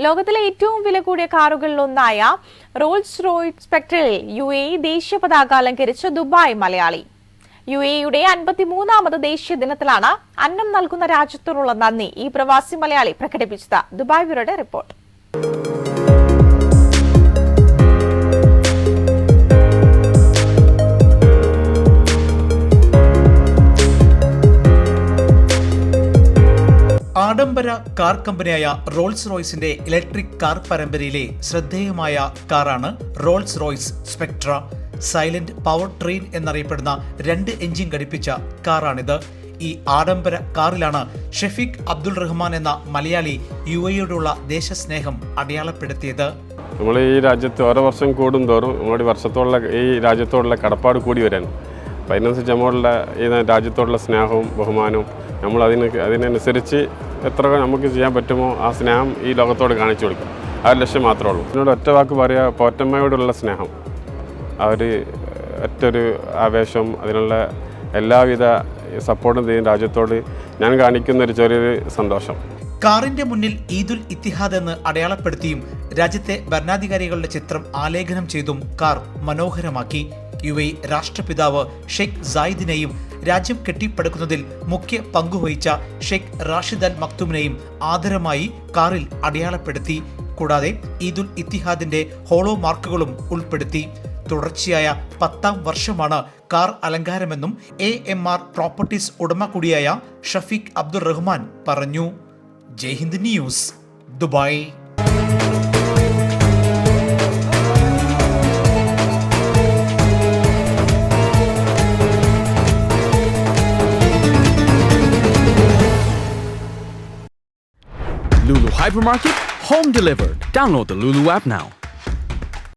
ലോകത്തിലെ ഏറ്റവും വില കൂടിയ കാറുകളിലൊന്നായ റോൾസ് റോയ്സ് സ്പെക്ട്രയിൽ UAE ദേശീയ പതാക അലങ്കരിച്ച ദുബായ് മലയാളി. UAEയുടെ 53ാമത് ദേശീയ ദിനത്തിലാണ് അന്നം നൽകുന്ന രാജ്യത്തോടുള്ള നന്ദി ഈ പ്രവാസി മലയാളി പ്രകടിപ്പിച്ചത്. ദുബായ് ബ്യൂറോയുടെ റിപ്പോർട്ട്. ആഡംബര കാർ കമ്പനിയായ റോൾസ് റോയ്സിന്റെ ഇലക്ട്രിക് കാർ പരമ്പരയിലെ ശ്രദ്ധേയമായ കാറാണ് Rolls Royce Spectre. Silent power train എന്നറിയപ്പെടുന്ന 2 എഞ്ചിൻ ഘടിപ്പിച്ച കാറാണിത്. ഈ ആഡംബര കാറിലാണ് ഷഫീഖ് അബ്ദുൾ റഹ്മാൻ എന്ന മലയാളി UAEയോടുള്ള ദേശസ്നേഹം അടയാളപ്പെടുത്തിയത്. നമ്മൾ ഈ രാജ്യത്ത് ഓരോ വർഷം കൂടുന്തോറും നമ്മുടെ വർഷത്തോടുള്ള ഈ രാജ്യത്തോടുള്ള കടപ്പാട് കൂടി വരാൻ, അപ്പം അതിനനുസരിച്ച് നമ്മളുടെ ഈ രാജ്യത്തോടുള്ള സ്നേഹവും ബഹുമാനവും നമ്മൾ അതിനനുസരിച്ച് എത്ര നമുക്ക് ചെയ്യാൻ പറ്റുമോ ആ സ്നേഹം ഈ ലോകത്തോട് കാണിച്ചു കൊടുക്കും. ആ ഒരു ലക്ഷ്യം മാത്രമേ ഉള്ളൂ. എന്നോട് ഒറ്റ വാക്ക് പറയുക, പോറ്റമ്മയോടുള്ള സ്നേഹം, അവർ ഒറ്റൊരു ആവേശം, അതിനുള്ള എല്ലാവിധ സപ്പോർട്ടും ചെയ്യും രാജ്യത്തോട് ഞാൻ കാണിക്കുന്ന ഒരു ചെറിയൊരു സന്തോഷം. കാറിന്റെ മുന്നിൽ ഈദുൽ ഇത്തിഹാദ് എന്ന് അടയാളപ്പെടുത്തിയും രാജ്യത്തെ ഭരണാധികാരികളുടെ ചിത്രം ആലേഖനം ചെയ്തും കാർ മനോഹരമാക്കി. UAE രാഷ്ട്രപിതാവ് ഷെയ്ഖ് സായിദിനെയും രാജ്യം കെട്ടിപ്പടുക്കുന്നതിൽ മുഖ്യ പങ്കുവഹിച്ച ഷെയ്ഖ് റാഷിദ് അൽ മക്തുമിനെയും ആദരമായി കാറിൽ അടയാളപ്പെടുത്തി. കൂടാതെ ഈദുൽ ഇത്തിഹാദിന്റെ ഹോളോ മാർക്കുകളും ഉൾപ്പെടുത്തി. തുടർച്ചയായ 10ാം വർഷമാണ് കാർ അലങ്കാരമെന്നും AMR പ്രോപ്പർട്ടീസ് ഉടമ കൂടിയായ ഷഫീഖ് അബ്ദുൾ റഹ്മാൻ പറഞ്ഞു. Jaihind news, Dubai. Lulu Hypermarket, home delivered. Download the Lulu app now.